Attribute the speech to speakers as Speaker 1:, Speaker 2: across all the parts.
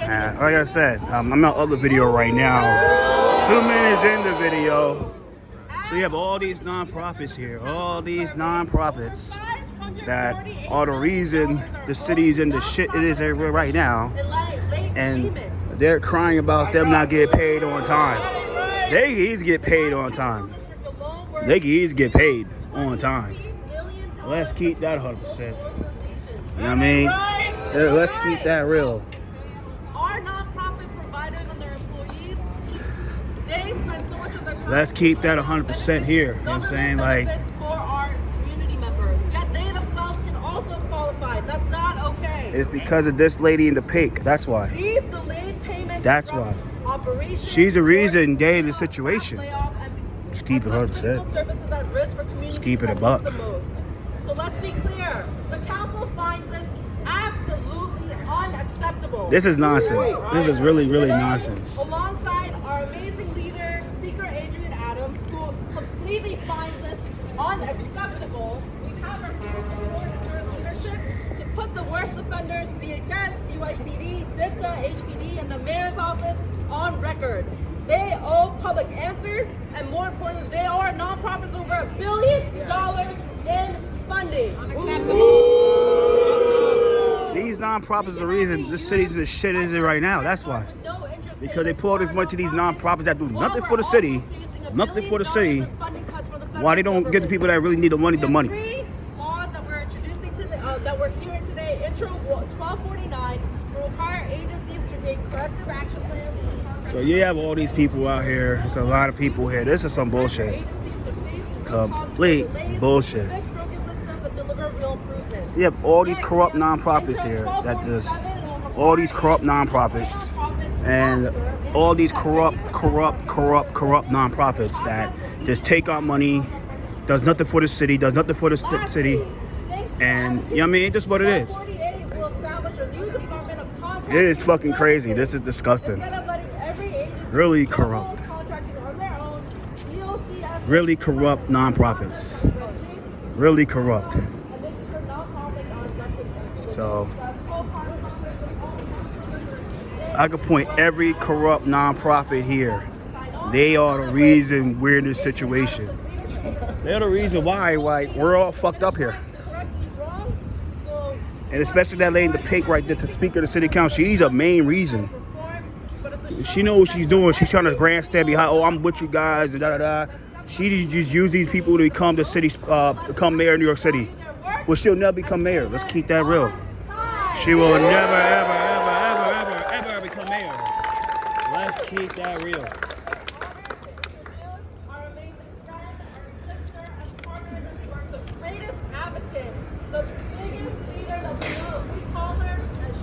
Speaker 1: Like I said, I'm on other video right now. 2 minutes in the video. So you have all these nonprofits here, all these nonprofits that are the reason the city's in the shit it is everywhere right now. And they're crying about them not getting paid on time. They can easily get paid on time. They can easily get paid on time. Let's keep that 100%. You know what I mean? Let's keep that real.
Speaker 2: Our nonprofit providers and their employees, they spend so much of their time.
Speaker 1: Let's keep that 100% here. You know what I'm saying? Like,
Speaker 2: for our community members. Yet they themselves can also qualify. That's not okay.
Speaker 1: it's because of this lady in the pink. That's why.
Speaker 2: These delayed payments.
Speaker 1: That's why.
Speaker 2: Operations.
Speaker 1: She's the reason they in the situation. Just keep it 100%.
Speaker 2: Services at risk for communities.
Speaker 1: Just keep it a buck.
Speaker 2: The most. So let's be clear. The council finds this absolutely unacceptable.
Speaker 1: This is nonsense. This is really, really nonsense.
Speaker 2: Alongside our amazing leader, Speaker Adrian Adams, who completely finds this unacceptable, we have our support and her leadership to put the worst offenders, DHS, DYCD, DIPTA, HPD, and the mayor's office on record. They owe public answers, and more importantly, they are nonprofits over $1 billion in funding.
Speaker 3: Unacceptable.
Speaker 1: These nonprofits are the reason this city's in the shit it is in right now. That's why. Because they pour all this money to these nonprofits that do nothing for the city, nothing for the city. Why they don't give the people that really need the money the money?
Speaker 2: Three laws that we're introducing that we're hearing today, Intro 1249, will require agencies to take corrective action plans.
Speaker 1: So you have all these people out here. There's a lot of people here. This is some bullshit. Complete bullshit. You have all these corrupt nonprofits here that just, all these corrupt nonprofits and all these corrupt nonprofits that just take our money, does nothing for the city, does nothing for the city, and you know what I mean? Just what it is. It is fucking crazy. This is disgusting. Really corrupt. Really corrupt nonprofits. Really corrupt. So I could point every corrupt nonprofit here. They are the reason we're in this situation. They're the reason why we're all fucked up here. And especially that lady in the pink right there, to Speaker of the City Council. She's a main reason. She knows what she's doing. She's trying to grandstand behind, oh, I'm with you guys, da da da. She just use these people to become the city, become mayor of New York City. Well, she'll never become mayor. Let's keep that real. She will never, ever become mayor. Let's keep that real.
Speaker 2: Our amazing friend, our sister, and partner in this work, the greatest advocate, the biggest leader that we know. We call her, and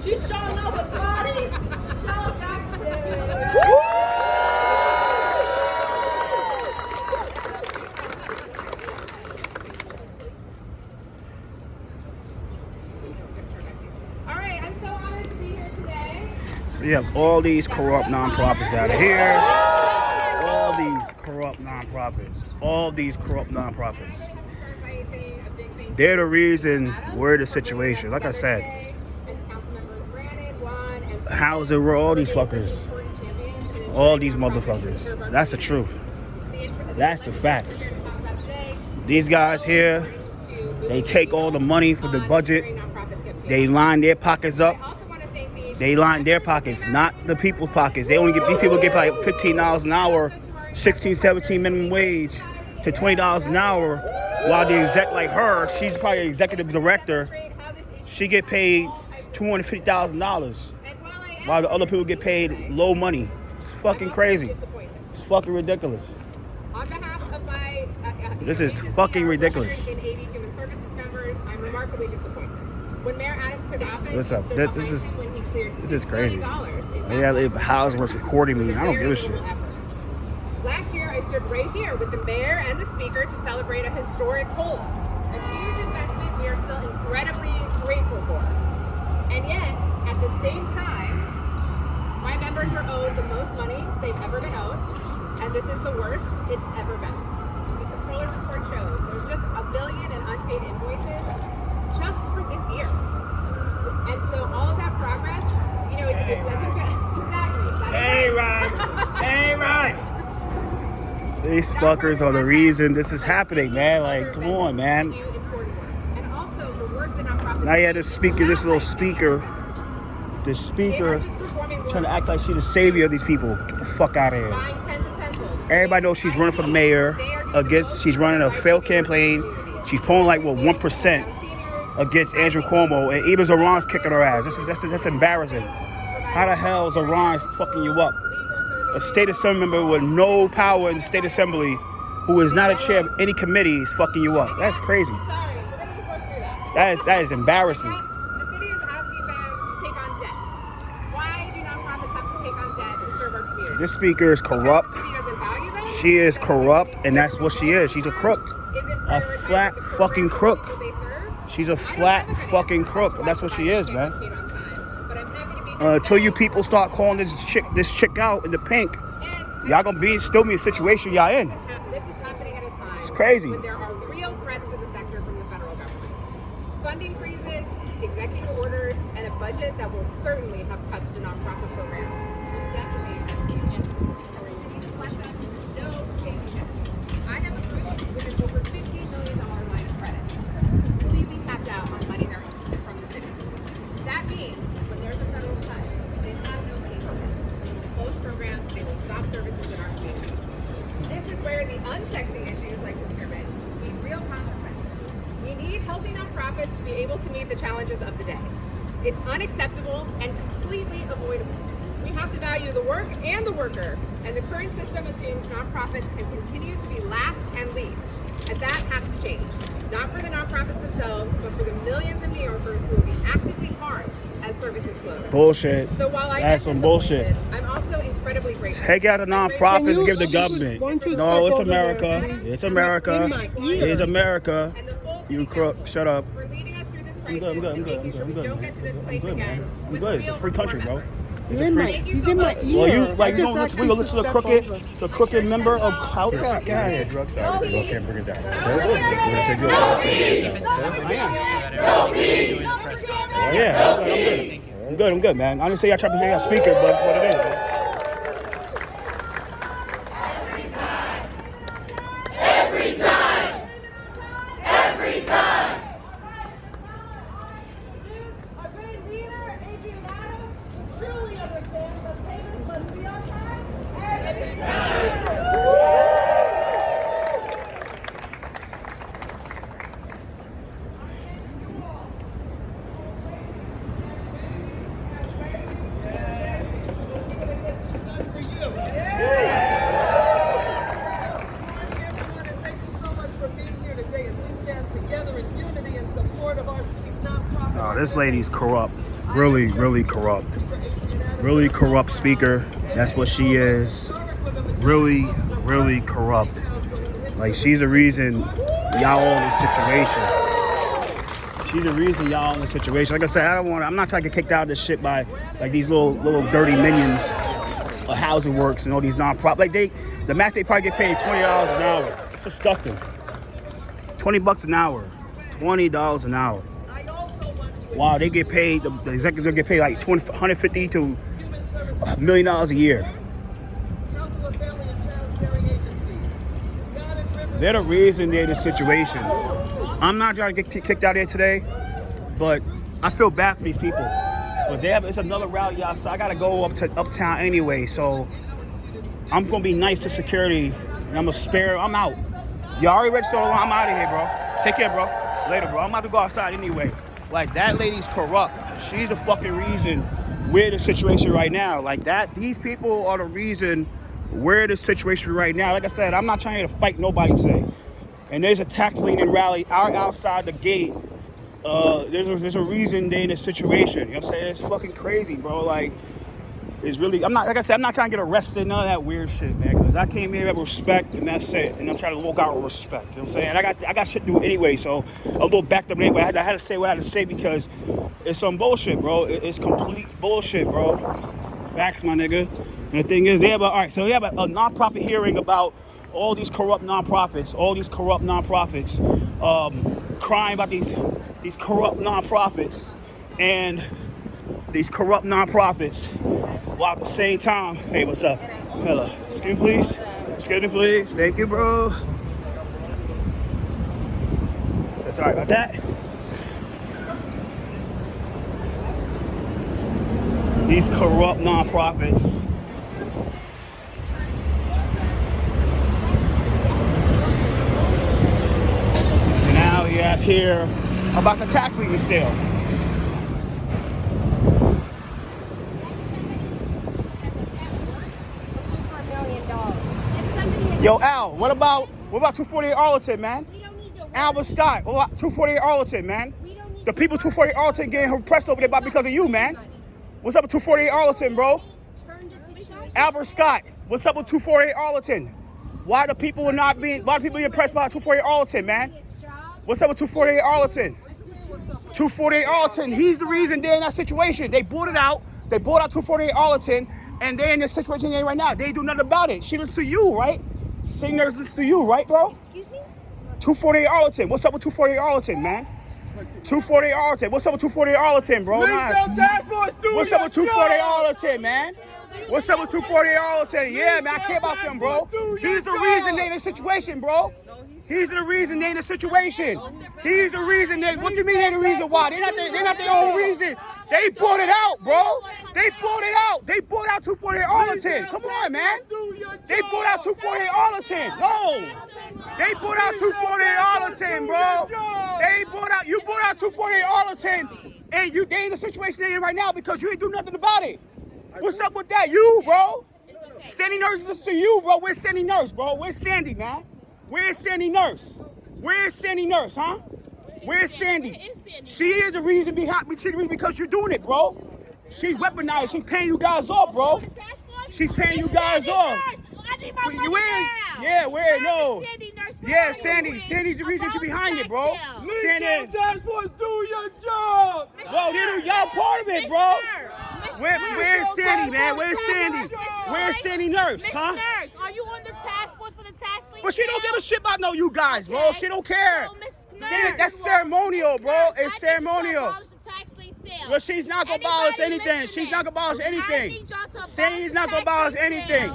Speaker 2: she's showing up with bodies. Michelle Jackson.
Speaker 1: You have all these corrupt nonprofits out of here. All these corrupt nonprofits. All these corrupt nonprofits. They're the reason we're in the situation. Like I said, how is it we're all these fuckers? All these motherfuckers. That's the truth. That's the facts. These guys here, they take all the money for the budget. They line their pockets up. They line their pockets, not the people's pockets. They only get, these people get like $15 an hour, 16, 17 minimum wage to $20 an hour, while the exec like her, she's probably an executive director, she get paid $250,000, while the other people get paid low money. It's fucking crazy. It's fucking ridiculous.
Speaker 3: On behalf of my
Speaker 1: This is fucking ridiculous.
Speaker 3: 180 human services members, I'm remarkably disappointed. When Mayor Adams took office,
Speaker 1: What's up? This is crazy.
Speaker 3: Yeah,
Speaker 1: if House was recording me, I don't give a shit.
Speaker 3: Last year, I stood right here with the mayor and the speaker to celebrate a historic hold, a huge investment we are still incredibly grateful for. And yet, at the same time, my members are owed the most money they've ever been owed, and this is the worst it's ever been. The controller report shows there's just $1 billion in unpaid invoices just for this year. And so all of that progress
Speaker 1: Ain't
Speaker 3: Exactly.
Speaker 1: Ain't right. Ain't right. These fuckers are the reason this is happening, man. Like, come on, man.
Speaker 3: And also the work that nonprofits
Speaker 1: Now you had this speaker, this little speaker, trying to act like she's the savior of these people. Get the fuck out of here.
Speaker 3: buying pens and pencils.
Speaker 1: Everybody knows she's running for the mayor she's running a failed campaign. She's polling like, what, 1% against Andrew Cuomo, and even Zoran's kicking her ass. That's embarrassing. How the hell is Zoran fucking you up? A state assembly member with no power in the state assembly, who is not a chair of any committee, is fucking you up. That's crazy.
Speaker 3: Sorry, we're gonna just work through that.
Speaker 1: That is embarrassing.
Speaker 3: The city is asking them to take on debt. Why do nonprofits have to take on debt to serve our community?
Speaker 1: This speaker is corrupt.
Speaker 3: The city doesn't value them?
Speaker 1: She is corrupt, and that's what she is. She's a crook. A flat fucking crook. She's a flat fucking crook. That's what she is, man. Until you people start calling this chick out in the pink, y'all gonna still be in a situation y'all in.
Speaker 3: This is happening at a time.
Speaker 1: It's crazy.
Speaker 3: When there are real threats to the sector from the federal government. Funding freezes, executive orders, and a budget that will certainly have cuts to nonprofit programs. No safety net. I have a group with an over $15 million line of credit, completely tapped out on money they're owed from the city. That means when there's a federal cut, they have no safety net. They will close programs, they will stop services in our community. This is where the unsexy issues like procurement need real consequences. We need healthy nonprofits to be able to meet the challenges of the day. It's unacceptable and completely avoidable. We have to value the work and the worker, and the current system assumes nonprofits can continue to be last and least, and that has to change. Not for the nonprofits themselves, but for the millions of New Yorkers who will be actively harmed as services close.
Speaker 1: Bullshit.
Speaker 3: So while I
Speaker 1: That's some bullshit.
Speaker 3: I'm also incredibly grateful.
Speaker 1: Take out the nonprofits, give the government. No, it's America. It's America. It's America.
Speaker 3: And the full
Speaker 1: You crook. Shut up.
Speaker 3: for leading us through this
Speaker 1: I'm
Speaker 3: crisis
Speaker 1: good.
Speaker 3: and making sure we don't get to this place again
Speaker 1: I'm
Speaker 3: with
Speaker 1: good. It's
Speaker 3: real
Speaker 1: a free country,
Speaker 3: reform
Speaker 1: bro.
Speaker 3: efforts.
Speaker 1: It's
Speaker 2: You're
Speaker 1: a
Speaker 2: in
Speaker 1: free.
Speaker 2: my, he's in my ear.
Speaker 1: Well, you
Speaker 2: I
Speaker 1: like you
Speaker 2: just
Speaker 1: don't
Speaker 2: asked
Speaker 1: listen,
Speaker 2: him
Speaker 1: we listen to
Speaker 2: step
Speaker 1: the crooked member of House. God,
Speaker 4: It's a drug side. We can't bring it down.
Speaker 1: Yeah. I'm good, man. I didn't say y'all trying to say y'all speaker, but it's what it is, man.
Speaker 2: Our great leader, Adrian Adams, truly understands that payments must be on time every time.
Speaker 5: Everyone, and thank you so much for being here today as we stand together in unity in support of our city's nonprofit.
Speaker 1: Oh, this lady's corrupt. Really, really corrupt. Really corrupt speaker. That's what she is. Really, really corrupt. Like, she's the reason y'all all in this situation. She's the reason y'all in this situation. Like I said, I'm not trying to get kicked out of this shit by like these little dirty minions of Housing Works and all these nonprofits. Like the max they probably get paid $20 an hour. It's disgusting. $20 an hour. $20 an hour. Wow, they get paid. The executives get paid like $150 to $1 million a year. They're the reason they're in this situation. I'm not trying to get kicked out of here today, but I feel bad for these people. But it's another rally outside. I gotta go up to uptown anyway, so I'm gonna be nice to security and I'm gonna spare. I'm out. You already registered online. I'm out of here, bro. Take care, bro. Later, bro. I'm about to go outside anyway. Like, that lady's corrupt. She's the fucking reason we're in the situation right now. Like that, these people are the reason we're in the situation right now. Like I said, I'm not trying to fight nobody today. And there's a tax lien rally outside the gate. There's a reason they're in this situation. You know what I'm saying? It's fucking crazy, bro. Like, it's really, I'm not trying to get arrested, none of that weird shit, man. Because I came here with respect, and that's it. And I'm trying to walk out with respect. You know what I'm saying? I got shit to do anyway, so I'm a little backed up anyway. I had to say what I had to say because it's some bullshit, bro. It's complete bullshit, bro. Facts, my nigga. And the thing is, they have a nonprofit hearing about all these corrupt nonprofits, crying about these corrupt nonprofits, and these corrupt nonprofits, while at the same time, hey, what's up? Hello. Excuse me, please. Excuse me, please. Thank you, bro. Sorry about that. These corrupt nonprofits. And now we have here about the tax lien sale. Yo, Al, what about 248 Arlington, man? Albert Scott, what about 248 Arlington, man? The people 248 Arlington getting repressed over there because of you, man. What's up with 248 Arlington, bro? Albert Scott, what's up with 248 Arlington? Why the people being impressed by 248 Arlington, man? What's up with 248 Arlington? 248 Arlington, he's the reason they're in that situation. They bought it out. They bought out 248 Arlington, and they're in this situation they're in right now. They do nothing about it. She listens to you, right? Singers listen to you, right, bro?
Speaker 6: Excuse me?
Speaker 1: 248 Arlington. What's up with 248 Arlington, man? 248 Arlington. What's up with 248 Arlington, bro? What's up with 248 Arlington, man? What's up with 248 Arlington? Yeah, man, I care about them, bro. He's the reason they're in this situation, bro. He's the reason they're in this situation. He's the reason they. What do you mean they're the reason why? They're not their own reason. They bought it out, bro. They bought it out. They bought out 248 Arlington. Come on, man. They bought out 248 Arlington. No. They bought out 248 Arlington, bro. You bought out 248 Arlington, and they in the situation they're in right now because you ain't do nothing about it. What's up with that? You, bro. Sandy Nurse listens to you, bro. Where's Sandy Nurse, bro? Where's Sandy, man? Where's Sandy Nurse? Where's Sandy Nurse, huh? Where's Sandy? She is the reason because you're doing it, bro. She's weaponized. She's paying you guys off, bro. She's paying you guys off. Yeah, where? No. Yeah, Sandy. Sandy's the reason she's behind it, bro. Sandy.
Speaker 5: Task Force, do your job.
Speaker 1: Bro, y'all part of it, bro. Where's Sandy, man? Where's Sandy? Where's Sandy Nurse, huh?
Speaker 6: Nurse, are you on the task force for the tax lien?
Speaker 1: But she don't give a shit about you guys, bro.
Speaker 6: Okay.
Speaker 1: She don't care.
Speaker 6: So, Miss Nurse,
Speaker 1: That's ceremonial, bro. It's ceremonial.
Speaker 6: Sale.
Speaker 1: Well, she's not gonna abolish anything. She's not gonna abolish anything. Sandy's not gonna abolish anything.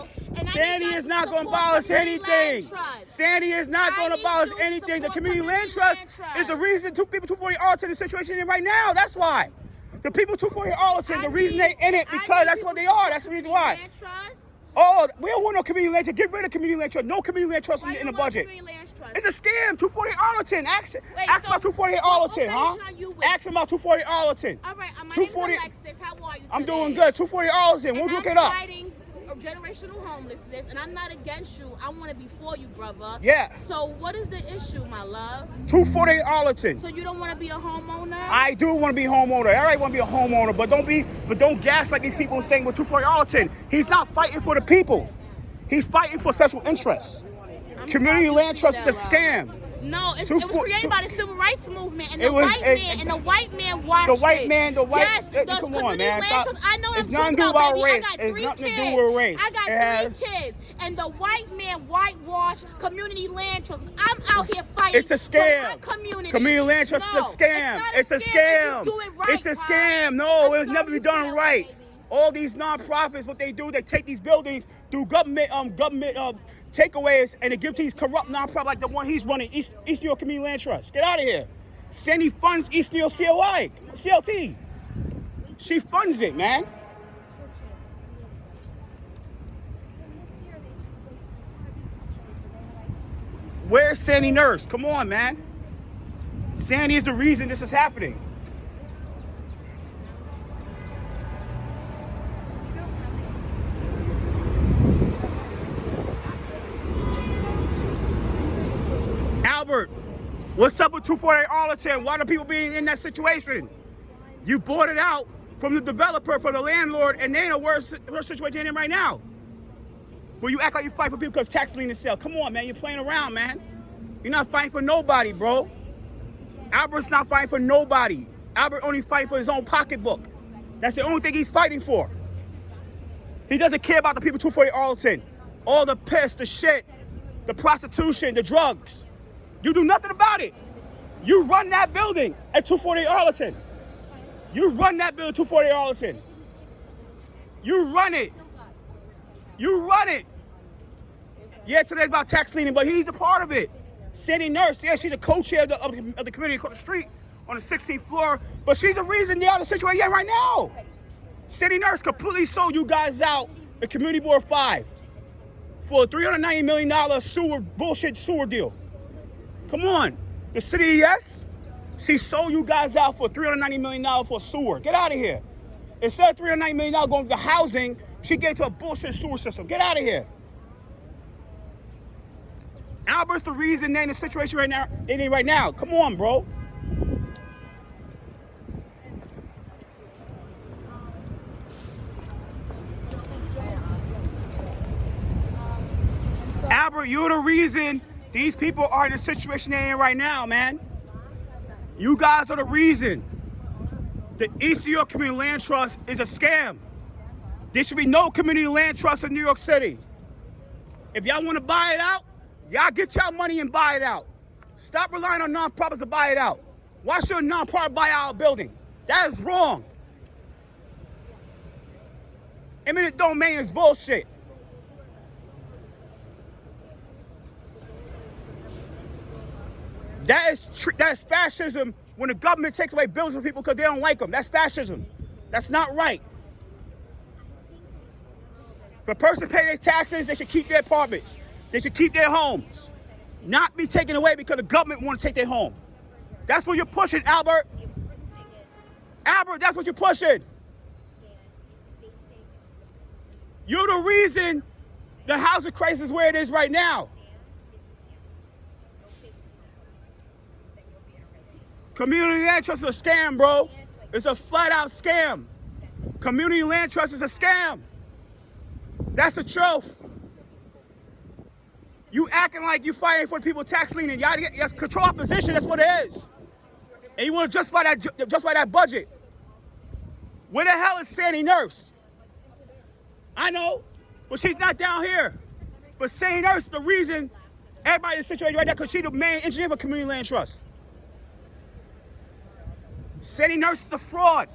Speaker 1: Sandy is not gonna abolish anything. Sandy is not gonna abolish anything. The Community Land Trust is the reason two people 248 Arlington in the situation in right now. That's why. The people 248 Arlington, the reason they in it because that's what they are. That's the reason why. Oh, we don't want no community land trust. Get rid of community land trust. No community land trust in the budget. It's a scam. 248 Arlington. Ask about 248 Arlington, huh? Ask them about 248 Arlington.
Speaker 6: All right, my name is Alexis. How are you today?
Speaker 1: I'm doing good. 248 Arlington. We'll look it up.
Speaker 6: Generational homelessness, and I'm not against you. I want to be for you, brother.
Speaker 1: Yeah.
Speaker 6: So what is the issue, my love?
Speaker 1: 248 Arlington.
Speaker 6: So you don't want to be a homeowner? I
Speaker 1: do want to be a homeowner. I want to be a homeowner, but don't gas like these people saying with 248 Arlington. He's not fighting for the people. He's fighting for special interests. Community Land Trust is a scam.
Speaker 6: No, it was created by the Civil Rights Movement, and the white man watched it. Yes, those community land trusts. I know what I'm talking about, baby. I got 3 kids. I got 3 kids, and the white man whitewashed community land trusts. I'm out here fighting.
Speaker 1: It's a scam.
Speaker 6: For my community.
Speaker 1: Community land trust is a scam. It's a scam.
Speaker 6: Do it right,
Speaker 1: it's a scam. No, it's never been done right. All these nonprofits, what they do, they take these buildings, do government takeaways, and they give to these corrupt nonprofits like the one he's running, East New York Community Land Trust. Get out of here. Sandy funds East New York CLT. She funds it, man. Where's Sandy Nurse? Come on, man. Sandy is the reason this is happening. Albert, what's up with 248 Arlington? Why are people being in that situation? You bought it out from the developer, from the landlord, and they're in a worse situation than right now. Well, you act like you fight for people because tax lien is sale. Come on, man, you're playing around, man. You're not fighting for nobody, bro. Albert's not fighting for nobody. Albert only fighting for his own pocketbook. That's the only thing he's fighting for. He doesn't care about the people 248 Arlington. All the piss, the shit, the prostitution, the drugs. You do nothing about it. You run that building at 248 Arlington. You run that building 240 Arlington. You run it. You run it. Yeah, today's about tax leaning, but he's a part of it. Sandy Nurse, yeah, she's a co-chair of the committee across the street on the 16th floor, but she's the reason they're out of the situation yeah, right now. Sandy Nurse completely sold you guys out the Community Board 5 for a $390 million bullshit sewer deal. Come on. The city, yes, she sold you guys out for $390 million for sewer. Get out of here. Instead of $390 million going to housing, she gave to a bullshit sewer system. Get out of here. Albert's the reason they're in the situation right now. It ain't right now. Come on, bro. Albert, you're the reason these people are in the situation they're in right now, man. You guys are the reason. The East New York Community Land Trust is a scam. There should be no community land trust in New York City. If y'all want to buy it out, y'all get y'all money and buy it out. Stop relying on nonprofits to buy it out. Why should a nonprofit buy out a building? That is wrong. Eminent domain is bullshit. That is fascism when the government takes away buildings from people because they don't like them. That's fascism. That's not right. If a person pays their taxes, they should keep their apartments. They should keep their homes. Not be taken away because the government wants to take their home. That's what you're pushing, Albert. Albert, that's what you're pushing. You're the reason the housing crisis is where it is right now. Community land trust is a scam, bro. It's a flat-out scam. Community land trust is a scam. That's the truth. You acting like you fighting for people tax leaning. Y'all get control opposition. That's what it is. And you want to justify that budget. Where the hell is Sandy Nurse? I know, but she's not down here. But Sandy Nurse is the reason everybody in the situation right now because she's the main engineer for Community Land Trust. Sandy Nurse is a fraud.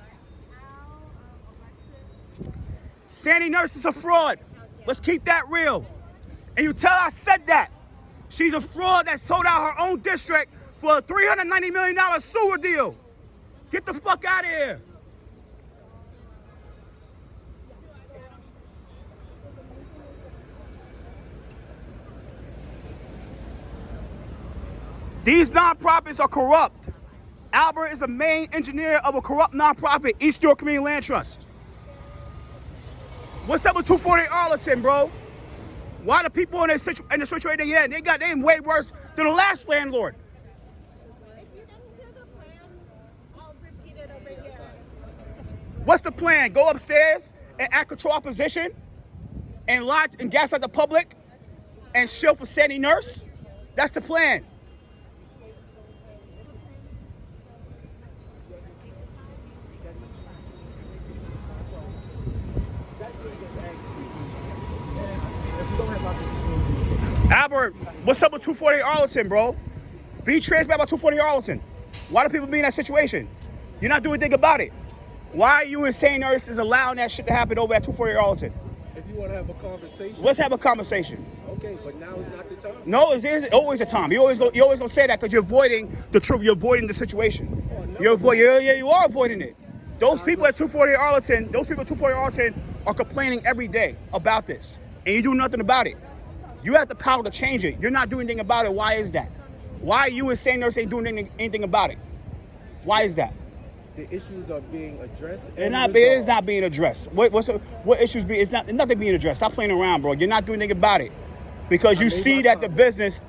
Speaker 1: Sandy Nurse is a fraud. Let's keep that real. And you tell her I said that. She's a fraud that sold out her own district for a $390 million sewer deal. Get the fuck out of here. These nonprofits are corrupt. Albert is the main engineer of a corrupt nonprofit, East New York Community Land Trust. What's up with 240 Arlington, bro? Why the people in the situation they're in? They ain't way worse than the last landlord.
Speaker 2: If you didn't hear the plan, I'll repeat it over here.
Speaker 1: What's the plan? Go upstairs and act control opposition and lie and gaslight the public and shill for Sandy Nurse? That's the plan. Albert, what's up with 240 Arlington, bro? Be transparent about 240 Arlington. Why do people be in that situation? You're not doing anything about it. Why are you and Sandy Nurse is allowing that shit to happen over at 240 Arlington?
Speaker 4: If you want to have a conversation.
Speaker 1: Let's have a conversation.
Speaker 4: Okay, but now is not the time.
Speaker 1: No, it's always a time. You always gonna say that because you're avoiding the truth. You're avoiding the situation.
Speaker 4: Oh, no.
Speaker 1: You are avoiding it. Those people at 240 Arlington, are complaining every day about this, and you do nothing about it. You have the power to change it. You're not doing anything about it. Why is that? Why you and Sandy Nurse ain't doing anything about it? Why is that?
Speaker 4: The issues are being addressed.
Speaker 1: It is not being addressed. What issues be? It's nothing being addressed. Stop playing around, bro. You're not doing anything about it because you see that the business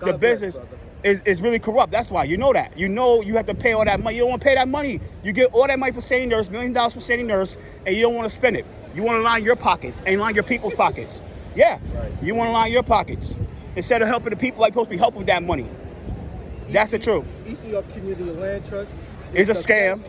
Speaker 1: is really corrupt. That's why you know that. You know you have to pay all that money. You don't want to pay that money. You get all that money for Sandy Nurse, $1 million for Sandy Nurse, and you don't want to spend it. You want to line your pockets and line your people's pockets. Yeah, right. You want to line your pockets instead of helping the people like supposed to be helping with that money. That's the truth.
Speaker 4: East New York Community Land Trust
Speaker 1: is a scam.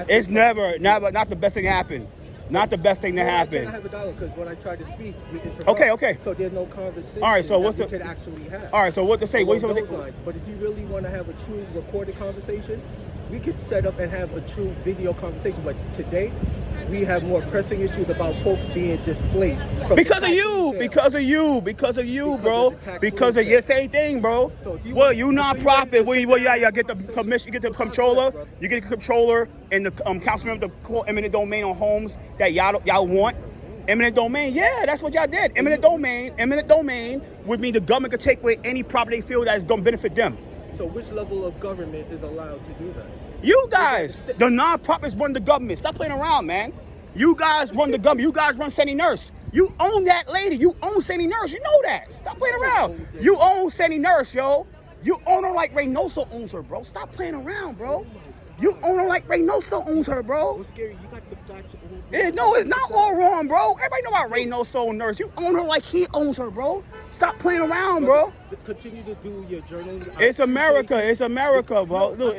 Speaker 1: It's never, not the best thing to happen. Not the best thing to happen.
Speaker 4: I have $1 because when I tried to speak, we interrupted.
Speaker 1: Okay.
Speaker 4: So there's no conversation.
Speaker 1: All right. So what's
Speaker 4: we could actually have.
Speaker 1: All right. So what to say?
Speaker 4: But if you really want to have a true recorded conversation, we could set up and have a true video conversation. But today, we have more pressing issues about folks being displaced.
Speaker 1: Because of you, bro. Because of your same thing, bro.
Speaker 4: So if you
Speaker 1: Well,
Speaker 4: want-
Speaker 1: you
Speaker 4: if you
Speaker 1: nonprofit.
Speaker 4: ready to
Speaker 1: Well,
Speaker 4: sit
Speaker 1: well,
Speaker 4: down-
Speaker 1: you get the commission, you get the controller, you get the controller and the council member to call eminent domain on homes that y'all want. Eminent domain, yeah, that's what y'all did. Eminent domain would mean the government could take away any property they feel that is gonna benefit them.
Speaker 4: So which level of government is allowed to do that?
Speaker 1: You guys, the nonprofits run the government. Stop playing around, man. You guys run the government. You guys run Sandy Nurse. You own that lady. You own Sandy Nurse. You know that. Stop playing around. You own Sandy Nurse, yo. You own her like Reynoso owns her, bro. Stop playing around, bro. You own her like Reynoso owns her, bro.
Speaker 4: What's scary? You got the facts.
Speaker 1: No, it's not all wrong, bro. Everybody know about Reynoso Nurse. You own her like he owns her, bro. Stop playing around, bro.
Speaker 4: Continue to do your journaling.
Speaker 1: It's America. It's America, bro. Look,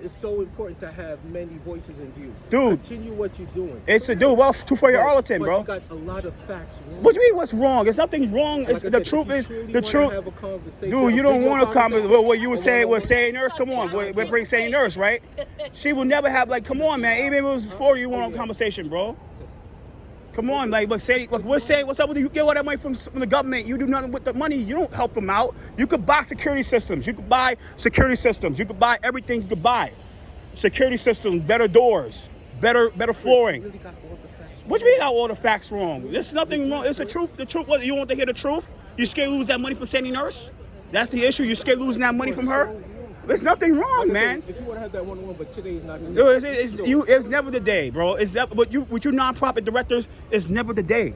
Speaker 4: it's so important to have many voices and views.
Speaker 1: Dude.
Speaker 4: Continue what you're doing.
Speaker 1: It's a dude. Well, two for your Arlington,
Speaker 4: But
Speaker 1: bro.
Speaker 4: you got a lot of facts wrong.
Speaker 1: What do you mean? What's wrong? There's nothing wrong.
Speaker 4: Like I
Speaker 1: The
Speaker 4: said,
Speaker 1: truth
Speaker 4: if
Speaker 1: is
Speaker 4: you truly
Speaker 1: the
Speaker 4: wanna
Speaker 1: truth.
Speaker 4: have a conversation,
Speaker 1: Dude, you don't
Speaker 4: video
Speaker 1: want to comment.
Speaker 4: conversation,
Speaker 1: What you were saying?
Speaker 4: or
Speaker 1: Was saying nurse? Come on, we bring saying nurse, right? She will never have like. Come on, man. Even if it was 40, you want a conversation, bro. Come on, like, but say, look, we're saying, what's up with you? You get all that money from the government. You do nothing with the money. You don't help them out. You could buy security systems. You could buy security systems. You could buy everything you could buy. Security systems, better doors, better flooring.
Speaker 4: You really got all the facts
Speaker 1: What do you mean got all the facts wrong? There's nothing wrong. It's the truth. The truth. What, you want to hear the truth? You scared to lose that money from Sandy Nurse? That's the issue. You scared losing that money from her? There's nothing wrong,
Speaker 4: Like I
Speaker 1: man.
Speaker 4: said, if you want to have that one-on-one, but today is not the
Speaker 1: No,
Speaker 4: day.
Speaker 1: it's never the day, bro. It's never. But you, with your nonprofit directors, it's never the day.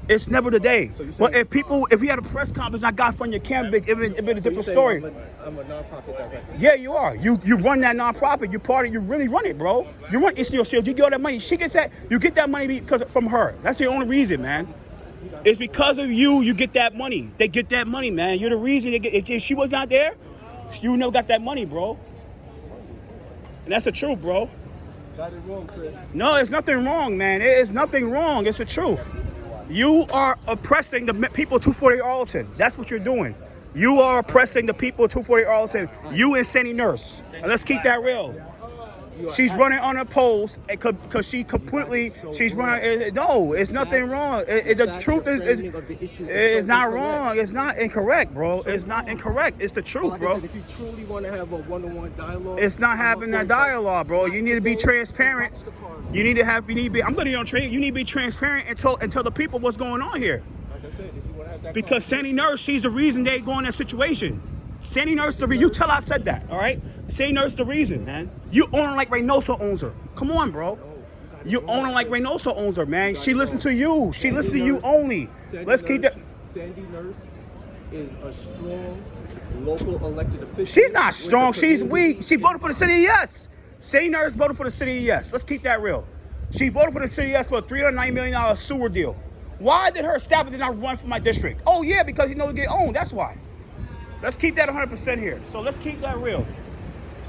Speaker 1: It's never the day.
Speaker 4: So you're
Speaker 1: But
Speaker 4: saying-
Speaker 1: if we had a press conference, I got from your campaign, it would be a
Speaker 4: So you're
Speaker 1: different
Speaker 4: saying
Speaker 1: story.
Speaker 4: I'm a nonprofit director.
Speaker 1: Yeah, you are. You run that nonprofit. You part of. You really run it, bro. You run Eastern Shield. You get all that money. She gets that. You get that money because from her. That's the only reason, man. It's because of you. You get that money. They get that money, man. You're the reason they get. If she was not there, you never got that money, bro. And that's the truth, bro.
Speaker 4: Got it wrong, Chris.
Speaker 1: No, it's nothing wrong, man. It's nothing wrong. It's the truth. You are oppressing the people of 248 Arlington. That's what you're doing. You are oppressing the people of 248 Arlington. You and Sandy Nurse. And let's keep that real. She's running on her polls because she completely, she's running. No, it's nothing wrong. The truth is, it's not wrong. It's not incorrect, bro. It's not incorrect. It's the truth, bro.
Speaker 4: If you truly want to have a one-on-one dialogue,
Speaker 1: It's not having that dialogue, bro. You need to be transparent. You need to be. I'm going to be on train. You need to be transparent and tell the people what's going on here.
Speaker 4: Like I said, if you want to have that
Speaker 1: Because Sandy Nurse, she's the reason they go in that situation. Sandy Nurse, you tell I said that, all right? Sandy Nurse, the reason, man. You own her like Reynoso owns her. Come on, bro. You own her like Reynoso owns her, man. She listens to you. She listens to you only. Let's keep that.
Speaker 4: Sandy Nurse is a strong local elected official.
Speaker 1: She's not
Speaker 4: with
Speaker 1: strong.
Speaker 4: the
Speaker 1: She's
Speaker 4: community.
Speaker 1: weak. She voted for the city of Yes. Sandy Nurse voted for the city of Yes. Let's keep that real. She voted for the city of Yes for a $390 million sewer deal. Why did her staff did not run for my district? Oh, yeah, because you know they get owned. That's why. Let's keep that 100% here. So let's keep that real.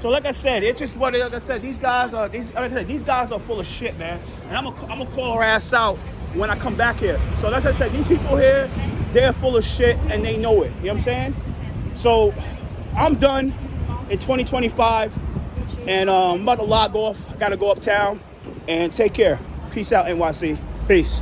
Speaker 1: So like I said, it's just what like I said. These guys are full of shit, man. And I'm gonna call her ass out when I come back here. So like I said, these people here, they're full of shit and they know it. You know what I'm saying? So I'm done in 2025, and I'm about to log off. I gotta go uptown and take care. Peace out, NYC. Peace.